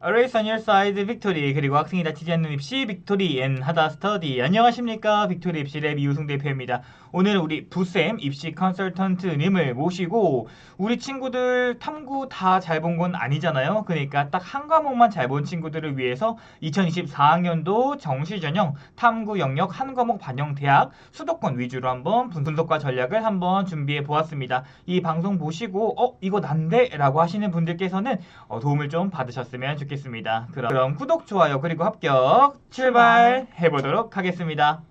Race on your side, 빅토리. 그리고 학생이 다치지 않는 입시, 빅토리 앤 하다 스터디. 안녕하십니까, 빅토리 입시랩 이우승 대표입니다. 오늘 우리 부쌤 입시 컨설턴트님을 모시고 우리 친구들 탐구 다 잘 본 건 아니잖아요. 그러니까 딱 한 과목만 잘 본 친구들을 위해서 2024학년도 정시전형 탐구 영역 한 과목 반영 대학 수도권 위주로 한번 분석과 전략을 한번 준비해 보았습니다. 이 방송 보시고 이거 난데? 라고 하시는 분들께서는 도움을 좀 받으셨으면 좋겠습니다. 그럼 구독, 좋아요, 그리고 합격 출발해 보도록 하겠습니다.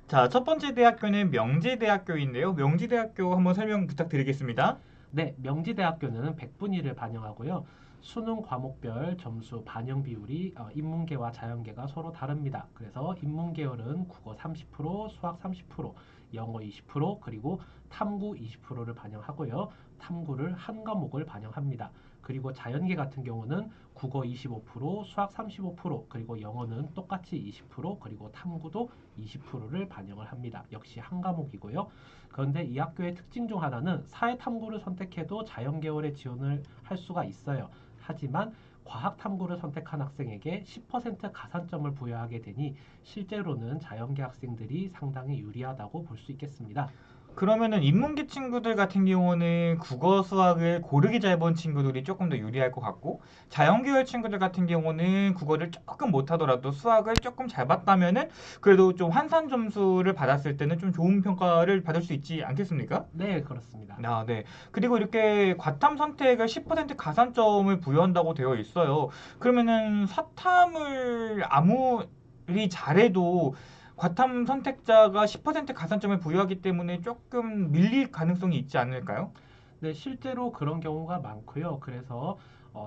자, 첫 번째 대학교는 명지대학교인데요. 명지대학교 한번 설명 부탁드리겠습니다. 네, 명지대학교는 100분위를 반영하고요. 수능 과목별 점수 반영 비율이 인문계와 자연계가 서로 다릅니다. 그래서 인문계열은 국어 30%, 수학 30%, 영어 20%, 그리고 탐구 20%를 반영하고요. 탐구를 한 과목을 반영합니다. 그리고 자연계 같은 경우는 국어 25%, 수학 35%, 그리고 영어는 똑같이 20%, 그리고 탐구도 20%를 반영을 합니다. 역시 한 과목이고요. 그런데 이 학교의 특징 중 하나는 사회탐구를 선택해도 자연계열에 지원을 할 수가 있어요. 하지만 과학탐구를 선택한 학생에게 10% 가산점을 부여하게 되니 실제로는 자연계 학생들이 상당히 유리하다고 볼 수 있겠습니다. 그러면은 인문계 친구들 같은 경우는 국어, 수학을 고르게 잘 본 친구들이 조금 더 유리할 것 같고 자연계열 친구들 같은 경우는 국어를 조금 못하더라도 수학을 조금 잘 봤다면은 그래도 좀 환산 점수를 받았을 때는 좀 좋은 평가를 받을 수 있지 않겠습니까? 네, 그렇습니다. 아, 네. 그리고 이렇게 과탐 선택을 10% 가산점을 부여한다고 되어 있어요. 그러면은 사탐을 아무리 잘해도 과탐 선택자가 10% 가산점을 부여하기 때문에 조금 밀릴 가능성이 있지 않을까요? 네, 실제로 그런 경우가 많고요. 그래서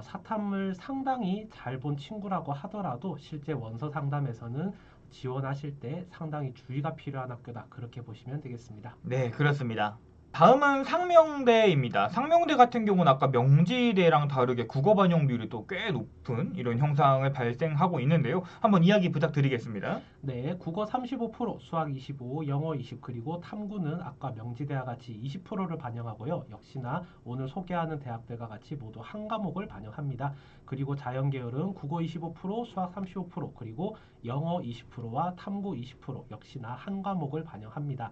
사탐을 상당히 잘 본 친구라고 하더라도 실제 원서 상담에서는 지원하실 때 상당히 주의가 필요한 학교다. 그렇게 보시면 되겠습니다. 네, 그렇습니다. 다음은 상명대입니다. 상명대 같은 경우는 아까 명지대랑 다르게 국어 반영 비율이 또 꽤 높은 이런 형상을 발생하고 있는데요. 한번 이야기 부탁드리겠습니다. 네, 국어 35%, 수학 25, 영어 20, 그리고 탐구는 아까 명지대와 같이 20%를 반영하고요. 역시나 오늘 소개하는 대학들과 같이 모두 한 과목을 반영합니다. 그리고 자연계열은 국어 25%, 수학 35%, 그리고 영어 20%와 탐구 20% 역시나 한 과목을 반영합니다.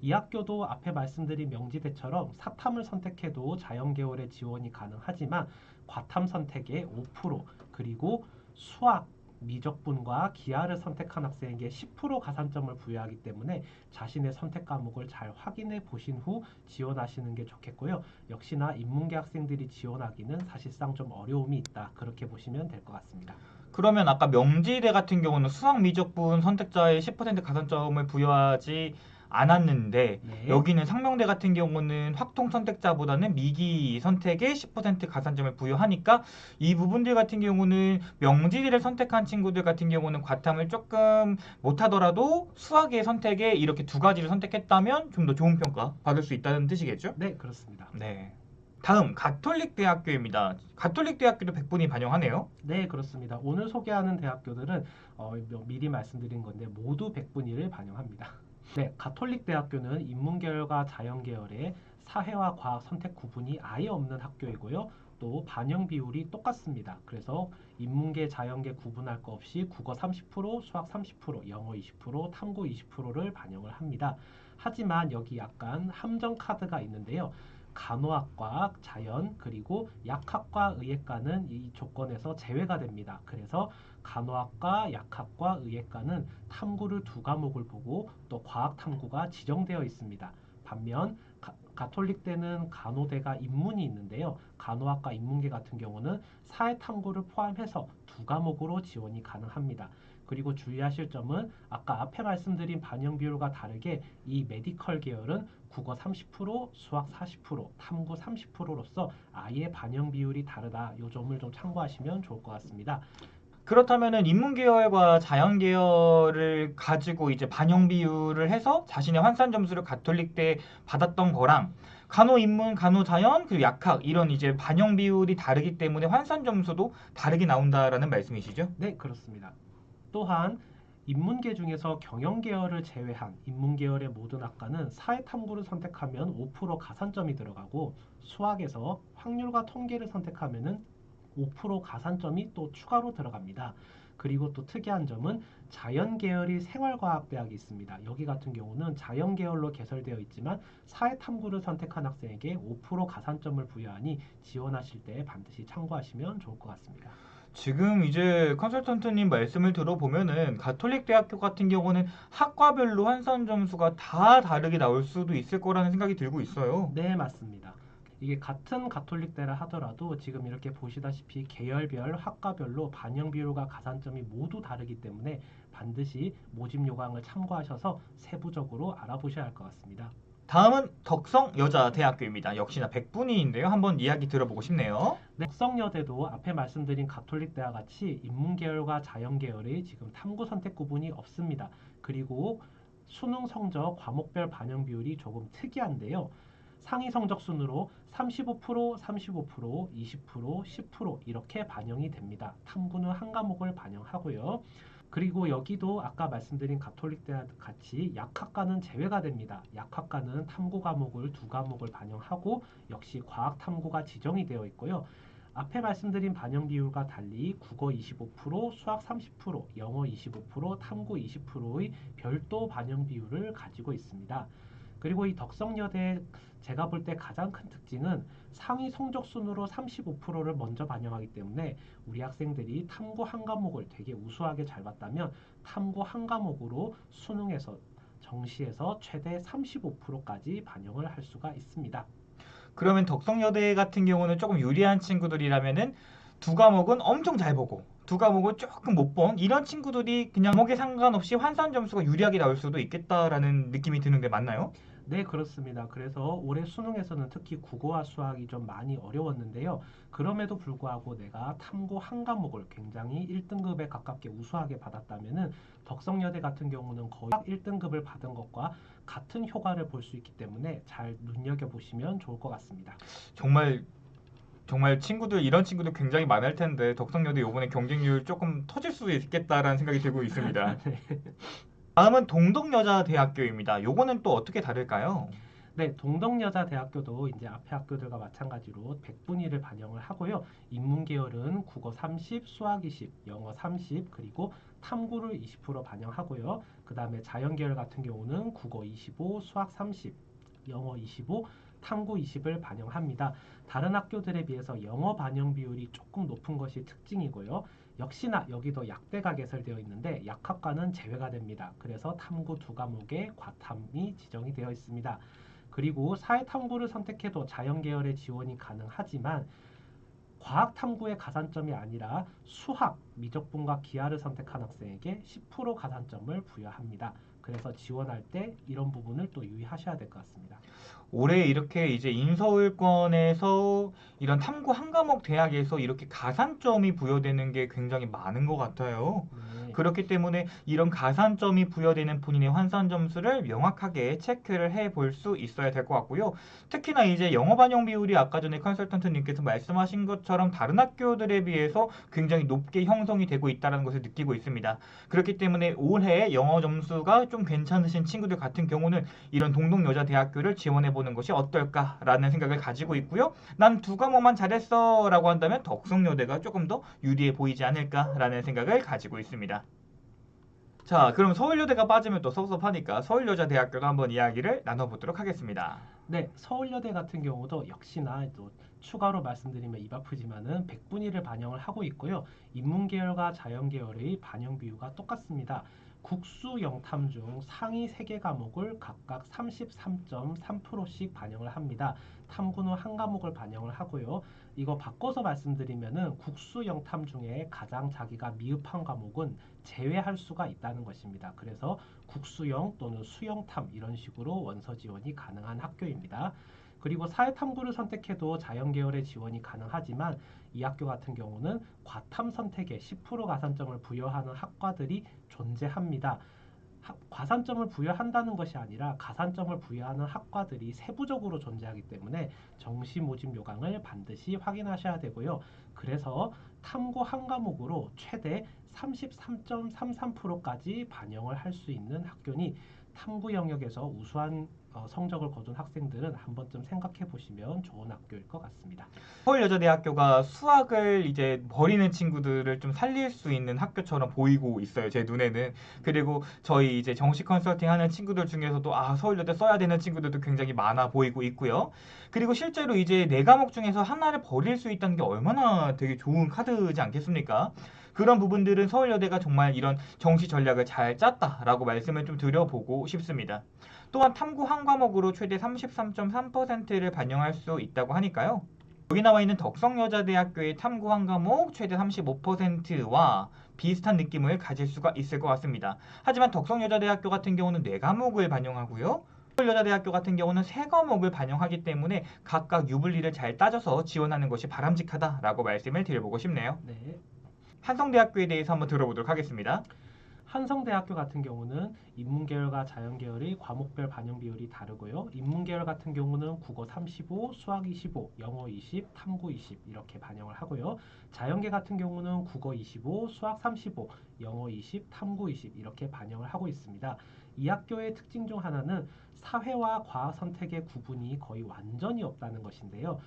이 학교도 앞에 말씀드린 명지대처럼 사탐을 선택해도 자연계열의 지원이 가능하지만 과탐 선택의 5%, 그리고 수학 미적분과 기하를 선택한 학생에게 10% 가산점을 부여하기 때문에 자신의 선택 과목을 잘 확인해 보신 후 지원하시는 게 좋겠고요. 역시나 인문계 학생들이 지원하기는 사실상 좀 어려움이 있다. 그렇게 보시면 될 것 같습니다. 그러면 아까 명지대 같은 경우는 수학 미적분 선택자의 10% 가산점을 부여하지 않았는데 네. 여기는 상명대 같은 경우는 확통 선택자보다는 미기 선택에 10% 가산점을 부여하니까 이 부분들 같은 경우는 명지대를 선택한 친구들 같은 경우는 과탐을 조금 못하더라도 수학의 선택에 이렇게 두 가지를 선택했다면 좀 더 좋은 평가 받을 수 있다는 뜻이겠죠? 네, 그렇습니다. 네. 다음 가톨릭 대학교입니다. 가톨릭 대학교도 100분이 반영하네요. 네, 그렇습니다. 오늘 소개하는 대학교들은 미리 말씀드린 건데 모두 100분위를 반영합니다. 네, 가톨릭 대학교는 인문계열과 자연계열의 사회와 과학 선택 구분이 아예 없는 학교이고요. 또 반영 비율이 똑같습니다. 그래서 인문계, 자연계 구분할 거 없이 국어 30%, 수학 30%, 영어 20%, 탐구 20%를 반영을 합니다. 하지만 여기 약간 함정 카드가 있는데요. 간호학과, 자연, 그리고 약학과, 의예과는 이 조건에서 제외가 됩니다. 그래서 간호학과, 약학과, 의예과는 탐구를 두 과목을 보고 또 과학 탐구가 지정되어 있습니다. 반면 가톨릭대는 간호대가 인문이 있는데요. 간호학과 인문계 같은 경우는 사회탐구를 포함해서 두 과목으로 지원이 가능합니다. 그리고 주의하실 점은 아까 앞에 말씀드린 반영 비율과 다르게 이 메디컬 계열은 국어 30%, 수학 40%, 탐구 30%로서 아예 반영 비율이 다르다. 이 점을 좀 참고하시면 좋을 것 같습니다. 그렇다면은 인문 계열과 자연 계열을 가지고 이제 반영 비율을 해서 자신의 환산 점수를 가톨릭대 받았던 거랑 간호 인문, 간호 자연, 그리고 약학 이런 이제 반영 비율이 다르기 때문에 환산 점수도 다르게 나온다라는 말씀이시죠? 네, 그렇습니다. 또한 인문계 중에서 경영계열을 제외한 인문계열의 모든 학과는 사회탐구를 선택하면 5% 가산점이 들어가고 수학에서 확률과 통계를 선택하면은 5% 가산점이 또 추가로 들어갑니다. 그리고 또 특이한 점은 자연계열이 생활과학대학이 있습니다. 여기 같은 경우는 자연계열로 개설되어 있지만 사회탐구를 선택한 학생에게 5% 가산점을 부여하니 지원하실 때 반드시 참고하시면 좋을 것 같습니다. 지금 이제 컨설턴트님 말씀을 들어보면은 가톨릭 대학교 같은 경우는 학과별로 환산 점수가 다 다르게 나올 수도 있을 거라는 생각이 들고 있어요. 네, 맞습니다. 이게 같은 가톨릭대라 하더라도 지금 이렇게 보시다시피 계열별, 학과별로 반영 비율과 가산점이 모두 다르기 때문에 반드시 모집 요강을 참고하셔서 세부적으로 알아보셔야 할 것 같습니다. 다음은 덕성여자대학교입니다. 역시나 백분위인데요. 한번 이야기 들어보고 싶네요. 네, 덕성여대도 앞에 말씀드린 가톨릭대와 같이 인문계열과 자연계열의 지금 탐구 선택 구분이 없습니다. 그리고 수능 성적 과목별 반영 비율이 조금 특이한데요. 상위 성적 순으로 35%, 35%, 20%, 10% 이렇게 반영이 됩니다. 탐구는 한 과목을 반영하고요. 그리고 여기도 아까 말씀드린 가톨릭대와 같이 약학과는 제외가 됩니다. 약학과는 탐구 과목을 두 과목을 반영하고 역시 과학 탐구가 지정이 되어 있고요. 앞에 말씀드린 반영 비율과 달리 국어 25%, 수학 30%, 영어 25%, 탐구 20%의 별도 반영 비율을 가지고 있습니다. 그리고 이 덕성여대 제가 볼 때 가장 큰 특징은 상위 성적 순으로 35%를 먼저 반영하기 때문에 우리 학생들이 탐구 한 과목을 되게 우수하게 잘 봤다면 탐구 한 과목으로 수능에서 정시에서 최대 35%까지 반영을 할 수가 있습니다. 그러면 덕성여대 같은 경우는 조금 유리한 친구들이라면은 두 과목은 엄청 잘 보고 두 과목은 조금 못 본 이런 친구들이 그냥 과목에 상관없이 환산 점수가 유리하게 나올 수도 있겠다라는 느낌이 드는데 맞나요? 네, 그렇습니다. 그래서 올해 수능에서는 특히 국어와 수학이 좀 많이 어려웠는데요. 그럼에도 불구하고 내가 탐구 한 과목을 굉장히 1등급에 가깝게 우수하게 받았다면은 덕성여대 같은 경우는 거의 1등급을 받은 것과 같은 효과를 볼 수 있기 때문에 잘 눈여겨보시면 좋을 것 같습니다. 정말 정말 친구들 이런 친구들 굉장히 많을 텐데 덕성여대 이번에 경쟁률 조금 터질 수도 있겠다라는 생각이 들고 있습니다. 다음은 동덕여자대학교입니다. 요거는 또 어떻게 다를까요? 네, 동덕여자대학교도 이제 앞에 학교들과 마찬가지로 100분위를 반영을 하고요. 인문계열은 국어 30, 수학 20, 영어 30, 그리고 탐구를 20% 반영하고요. 그 다음에 자연계열 같은 경우는 국어 25, 수학 30, 영어 25, 탐구 20을 반영합니다. 다른 학교들에 비해서 영어 반영 비율이 조금 높은 것이 특징이고요. 역시나 여기도 약대가 개설되어 있는데 약학과는 제외가 됩니다. 그래서 탐구 두 과목에 과탐이 지정이 되어 있습니다. 그리고 사회탐구를 선택해도 자연계열의 지원이 가능하지만 과학탐구의 가산점이 아니라 수학, 미적분과 기하를 선택한 학생에게 10% 가산점을 부여합니다. 그래서 지원할 때 이런 부분을 또 유의하셔야 될 것 같습니다. 올해 이렇게 이제 인서울권에서 이런 탐구 한 과목 대학에서 이렇게 가산점이 부여되는 게 굉장히 많은 것 같아요. 네. 그렇기 때문에 이런 가산점이 부여되는 본인의 환산 점수를 명확하게 체크를 해 볼 수 있어야 될 것 같고요. 특히나 이제 영어 반영 비율이 아까 전에 컨설턴트님께서 말씀하신 것처럼 다른 학교들에 비해서 굉장히 높게 형성이 되고 있다는 것을 느끼고 있습니다. 그렇기 때문에 올해 영어 점수가 좀 괜찮으신 친구들 같은 경우는 이런 동덕여자대학교를 지원해 보는 것이 어떨까라는 생각을 가지고 있고요. 난 두 과목만 잘했어라고 한다면 덕성여대가 조금 더 유리해 보이지 않을까라는 생각을 가지고 있습니다. 자, 그럼 서울여대가 빠지면 또 섭섭하니까 서울여자대학교도 한번 이야기를 나눠보도록 하겠습니다. 네, 서울여대 같은 경우도 역시나 또 추가로 말씀드리면 입 아프지만은 100분위를 반영을 하고 있고요. 인문계열과 자연계열의 반영 비율가 똑같습니다. 국수 영탐 중 상위 3개 과목을 각각 33.3%씩 반영을 합니다. 탐구는 한 과목을 반영을 하고요. 이거 바꿔서 말씀드리면은 국수 영탐 중에 가장 자기가 미흡한 과목은 제외할 수가 있다는 것입니다. 그래서 국수형 또는 수영탐 이런 식으로 원서 지원이 가능한 학교입니다. 그리고 사회탐구를 선택해도 자연계열의 지원이 가능하지만 이 학교 같은 경우는 과탐 선택에 10% 가산점을 부여하는 학과들이 존재합니다. 과산점을 부여한다는 것이 아니라 가산점을 부여하는 학과들이 세부적으로 존재하기 때문에 정시 모집 요강을 반드시 확인하셔야 되고요. 그래서 탐구 한 과목으로 최대 33.33%까지 반영을 할 수 있는 학교니 탐구 영역에서 우수한 성적을 거둔 학생들은 한 번쯤 생각해 보시면 좋은 학교일 것 같습니다. 서울여자대학교가 수학을 이제 버리는 친구들을 좀 살릴 수 있는 학교처럼 보이고 있어요, 제 눈에는. 그리고 저희 이제 정시 컨설팅 하는 친구들 중에서도 서울여대 써야 되는 친구들도 굉장히 많아 보이고 있고요. 그리고 실제로 이제 네 과목 중에서 하나를 버릴 수 있다는 게 얼마나 되게 좋은 카드지 않겠습니까? 그런 부분들은 서울여대가 정말 이런 정시 전략을 잘 짰다라고 말씀을 좀 드려보고 싶습니다. 또한 탐구 한 과목으로 최대 33.3%를 반영할 수 있다고 하니까요. 여기 나와 있는 덕성여자대학교의 탐구 한 과목 최대 35%와 비슷한 느낌을 가질 수가 있을 것 같습니다. 하지만 덕성여자대학교 같은 경우는 4과목을 반영하고요. 서울여자대학교 같은 경우는 3과목을 반영하기 때문에 각각 유불리를 잘 따져서 지원하는 것이 바람직하다라고 말씀을 드려보고 싶네요. 네. 한성대학교에 대해서 한번 들어보도록 하겠습니다. 한성대학교 같은 경우는 인문계열과 자연계열의 과목별 반영 비율이 다르고요. 인문계열 같은 경우는 국어 35, 수학 25, 영어 20, 탐구 20 이렇게 반영을 하고요. 자연계 같은 경우는 국어 25, 수학 35, 영어 20, 탐구 20 이렇게 반영을 하고 있습니다. 이 학교의 특징 중 하나는 사회와 과학 선택의 구분이 거의 완전히 없다는 것인데요.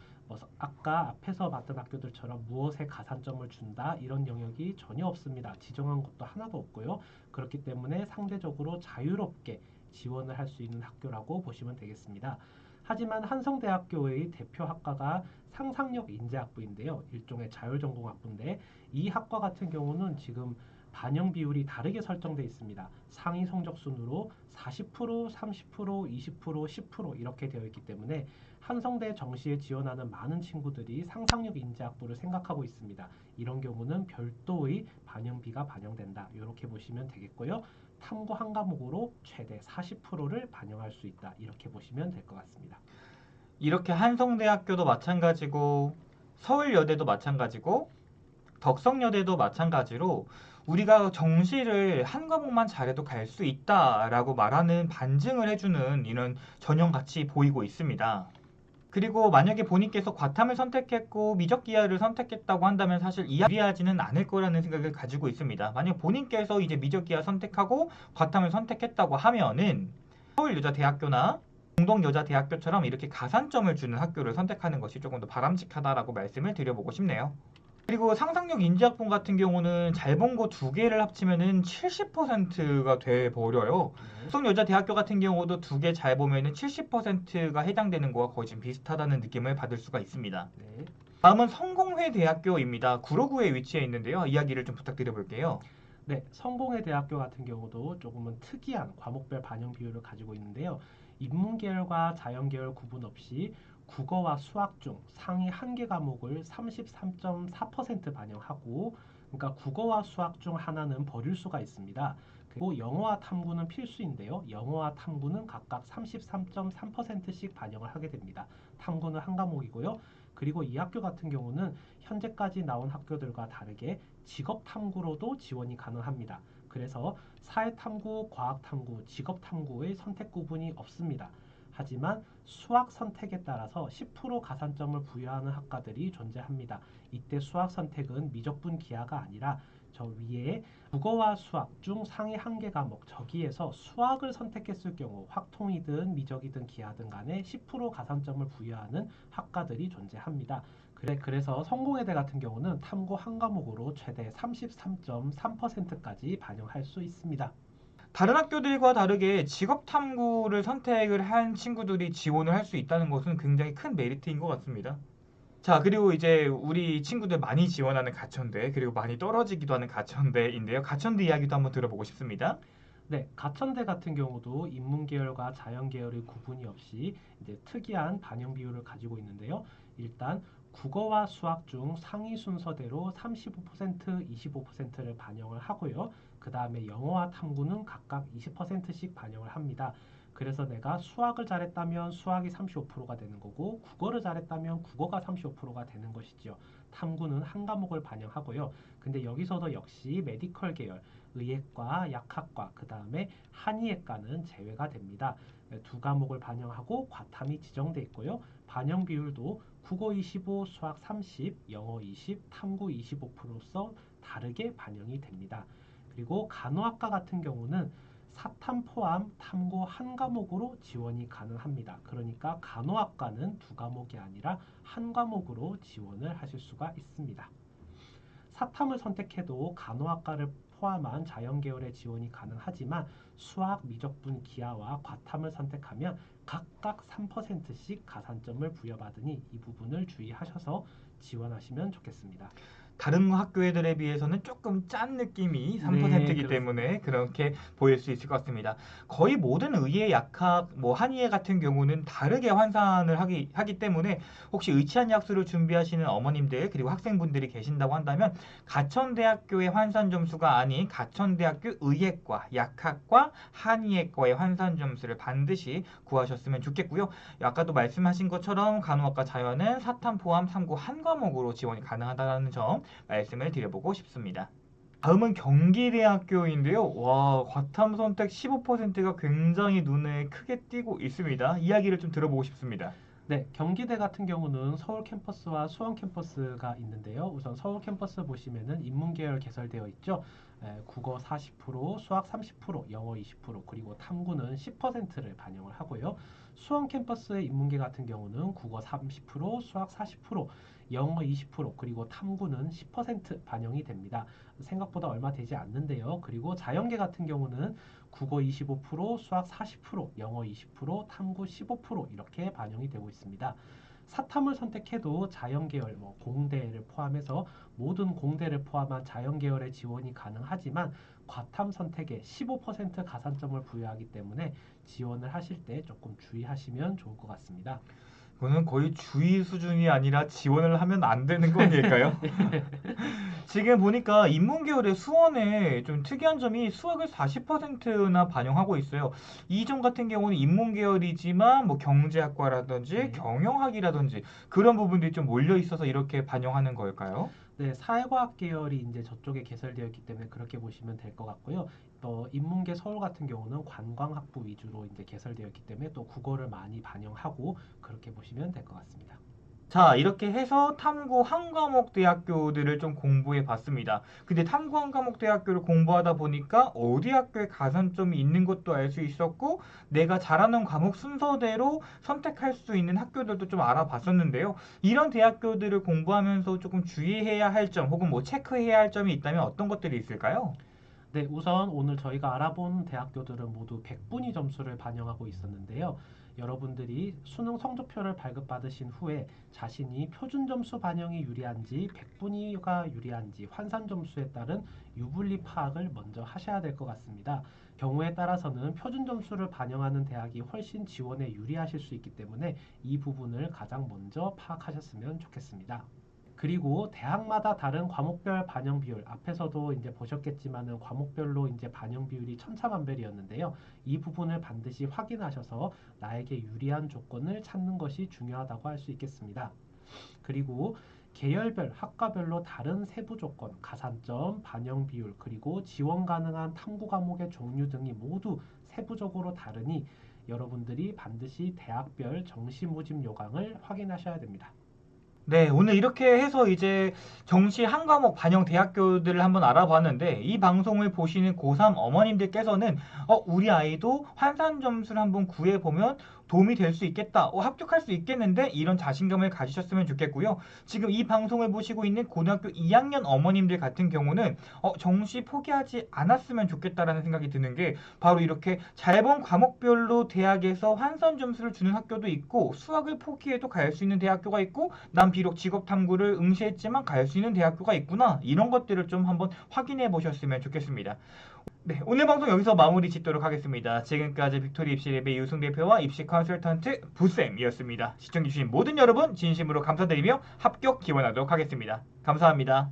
아까 앞에서 봤던 학교들처럼 무엇에 가산점을 준다 이런 영역이 전혀 없습니다. 지정한 것도 하나도 없고요. 그렇기 때문에 상대적으로 자유롭게 지원을 할 수 있는 학교라고 보시면 되겠습니다. 하지만 한성대학교의 대표 학과가 상상력 인재학부인데요. 일종의 자율전공학부인데 이 학과 같은 경우는 지금 반영 비율이 다르게 설정되어 있습니다. 상위 성적 순으로 40%, 30%, 20%, 10% 이렇게 되어 있기 때문에 한성대 정시에 지원하는 많은 친구들이 상상력 인재학부를 생각하고 있습니다. 이런 경우는 별도의 반영비가 반영된다. 이렇게 보시면 되겠고요. 탐구 한 과목으로 최대 40%를 반영할 수 있다. 이렇게 보시면 될 것 같습니다. 이렇게 한성대학교도 마찬가지고 서울여대도 마찬가지고 덕성여대도 마찬가지로 우리가 정시를 한 과목만 잘해도 갈 수 있다라고 말하는 반증을 해주는 이런 전형같이 보이고 있습니다. 그리고 만약에 본인께서 과탐을 선택했고 미적기하를 선택했다고 한다면 사실 유리하지는 않을 거라는 생각을 가지고 있습니다. 만약 본인께서 이제 미적기하 선택하고 과탐을 선택했다고 하면은 서울여자대학교나 공동여자대학교처럼 이렇게 가산점을 주는 학교를 선택하는 것이 조금 더 바람직하다라고 말씀을 드려보고 싶네요. 그리고 상상력 인지학분 같은 경우는 잘 본 거 두 개를 합치면은 70%가 돼 버려요. 국성여자대학교 같은 경우도 두 개 잘 보면은 70%가 해당되는 거와 거의 지금 비슷하다는 느낌을 받을 수가 있습니다. 네. 다음은 성공회대학교입니다. 구로구에 위치해 있는데요. 이야기를 좀 부탁드려 볼게요. 네, 성공회 대학교 같은 경우도 조금은 특이한 과목별 반영 비율을 가지고 있는데요. 인문계열과 자연계열 구분 없이 국어와 수학 중 상위 한 개 과목을 33.4% 반영하고, 그러니까 국어와 수학 중 하나는 버릴 수가 있습니다. 그리고 영어와 탐구는 필수인데요. 영어와 탐구는 각각 33.3%씩 반영을 하게 됩니다. 탐구는 한 과목이고요. 그리고 이 학교 같은 경우는 현재까지 나온 학교들과 다르게 직업 탐구로도 지원이 가능합니다. 그래서 사회 탐구, 과학 탐구, 직업 탐구의 선택 구분이 없습니다. 하지만 수학 선택에 따라서 10% 가산점을 부여하는 학과들이 존재합니다. 이때 수학 선택은 미적분 기하가 아니라 저 위에 국어와 수학 중 상위 한 개 과목 저기에서 수학을 선택했을 경우 확통이든 미적이든 기하든 간에 10% 가산점을 부여하는 학과들이 존재합니다. 그래서 성공회대 같은 경우는 탐구 한 과목으로 최대 33.3%까지 반영할 수 있습니다. 다른 학교들과 다르게 직업 탐구를 선택을 한 친구들이 지원을 할 수 있다는 것은 굉장히 큰 메리트인 것 같습니다. 자, 그리고 이제 우리 친구들 많이 지원하는 가천대, 그리고 많이 떨어지기도 하는 가천대인데요. 가천대 이야기도 한번 들어보고 싶습니다. 네, 가천대 같은 경우도 인문계열과 자연계열의 구분이 없이 이제 특이한 반영 비율을 가지고 있는데요. 일단 국어와 수학 중 상위 순서대로 35%, 25%를 반영을 하고요. 그 다음에 영어와 탐구는 각각 20%씩 반영을 합니다. 그래서 내가 수학을 잘했다면 수학이 35%가 되는 거고 국어를 잘했다면 국어가 35%가 되는 것이죠. 탐구는 한 과목을 반영하고요. 근데 여기서도 역시 메디컬 계열 의예과, 약학과, 그 다음에 한의예과는 제외가 됩니다. 두 과목을 반영하고 과탐이 지정돼 있고요. 반영 비율도 국어 25, 수학 30, 영어 20, 탐구 25%로서 다르게 반영이 됩니다. 그리고 간호학과 같은 경우는 사탐 포함 탐구 한 과목으로 지원이 가능합니다. 그러니까 간호학과는 두 과목이 아니라 한 과목으로 지원을 하실 수가 있습니다. 사탐을 선택해도 간호학과를 포함한 자연계열의 지원이 가능하지만 수학, 미적분, 기하와 과탐을 선택하면 각각 3%씩 가산점을 부여받으니 이 부분을 주의하셔서 지원하시면 좋겠습니다. 다른 학교 애들에 비해서는 조금 짠 느낌이 3%이기 네, 그렇습니다. 때문에 그렇게 보일 수 있을 것 같습니다. 거의 모든 의예, 약학, 한의예 같은 경우는 다르게 환산을 하기 때문에 혹시 의치한 약수를 준비하시는 어머님들 그리고 학생분들이 계신다고 한다면 가천대학교의 환산 점수가 아닌 가천대학교 의예과, 약학과, 한의예과의 환산 점수를 반드시 구하셨으면 좋겠고요. 아까도 말씀하신 것처럼 간호학과 자연은 사탐 포함 3구 한 과목으로 지원이 가능하다는 점 말씀을 드려보고 싶습니다. 다음은 경기대학교인데요. 와, 과탐 선택 15%가 굉장히 눈에 크게 띄고 있습니다. 이야기를 좀 들어보고 싶습니다. 네, 경기대 같은 경우는 서울 캠퍼스와 수원 캠퍼스가 있는데요. 우선 서울 캠퍼스 보시면은 인문계열 개설되어 있죠. 국어 40%, 수학 30%, 영어 20%, 그리고 탐구는 10%를 반영을 하고요. 수원 캠퍼스의 인문계 같은 경우는 국어 30%, 수학 40%, 영어 20%, 그리고 탐구는 10% 반영이 됩니다. 생각보다 얼마 되지 않는데요. 그리고 자연계 같은 경우는 국어 25%, 수학 40%, 영어 20%, 탐구 15% 이렇게 반영이 되고 있습니다. 사탐을 선택해도 자연계열, 공대를 포함해서 모든 공대를 포함한 자연계열의 지원이 가능하지만 과탐 선택에 15% 가산점을 부여하기 때문에 지원을 하실 때 조금 주의하시면 좋을 것 같습니다. 이거는 거의 주의 수준이 아니라 지원을 하면 안 되는 거 아닐까요? 지금 보니까 인문계열의 수원에 좀 특이한 점이 수학을 40%나 반영하고 있어요. 이 점 같은 경우는 인문계열이지만 경제학과라든지 네. 경영학이라든지 그런 부분들이 좀 몰려 있어서 이렇게 반영하는 걸까요? 네, 사회과학 계열이 이제 저쪽에 개설되어 있기 때문에 그렇게 보시면 될 것 같고요. 또 인문계 서울 같은 경우는 관광학부 위주로 이제 개설되어 있기 때문에 또 국어를 많이 반영하고 그렇게 보시면 될 것 같습니다. 자, 이렇게 해서 탐구 한 과목 대학교들을 좀 공부해 봤습니다. 근데 탐구 한 과목 대학교를 공부하다 보니까 어디 학교에 가산점이 있는 것도 알 수 있었고, 내가 잘하는 과목 순서대로 선택할 수 있는 학교들도 좀 알아봤었는데요. 이런 대학교들을 공부하면서 조금 주의해야 할 점, 혹은 체크해야 할 점이 있다면 어떤 것들이 있을까요? 네, 우선 오늘 저희가 알아본 대학교들은 모두 100분위 점수를 반영하고 있었는데요. 여러분들이 수능 성적표를 발급받으신 후에 자신이 표준 점수 반영이 유리한지 100분위가 유리한지 환산 점수에 따른 유불리 파악을 먼저 하셔야 될 것 같습니다. 경우에 따라서는 표준 점수를 반영하는 대학이 훨씬 지원에 유리하실 수 있기 때문에 이 부분을 가장 먼저 파악하셨으면 좋겠습니다. 그리고 대학마다 다른 과목별 반영 비율 앞에서도 이제 보셨겠지만은 과목별로 이제 반영 비율이 천차만별이었는데요. 이 부분을 반드시 확인하셔서 나에게 유리한 조건을 찾는 것이 중요하다고 할 수 있겠습니다. 그리고 계열별, 학과별로 다른 세부 조건, 가산점, 반영 비율, 그리고 지원 가능한 탐구 과목의 종류 등이 모두 세부적으로 다르니 여러분들이 반드시 대학별 정시 모집 요강을 확인하셔야 됩니다. 네, 오늘 이렇게 해서 이제 정시 한 과목 반영 대학교들을 한번 알아봤는데 이 방송을 보시는 고3 어머님들께서는 우리 아이도 환산 점수를 한번 구해보면 도움이 될 수 있겠다, 합격할 수 있겠는데 이런 자신감을 가지셨으면 좋겠고요. 지금 이 방송을 보시고 있는 고등학교 2학년 어머님들 같은 경우는 정시 포기하지 않았으면 좋겠다라는 생각이 드는 게 바로 이렇게 잘 본 과목별로 대학에서 환산 점수를 주는 학교도 있고 수학을 포기해도 갈 수 있는 대학교가 있고 난 비록 직업 탐구를 응시했지만 갈 수 있는 대학교가 있구나. 이런 것들을 좀 한번 확인해 보셨으면 좋겠습니다. 네, 오늘 방송 여기서 마무리 짓도록 하겠습니다. 지금까지 빅토리 입시랩의 유승 대표와 입시 컨설턴트 부쌤이었습니다. 시청해주신 모든 여러분 진심으로 감사드리며 합격 기원하도록 하겠습니다. 감사합니다.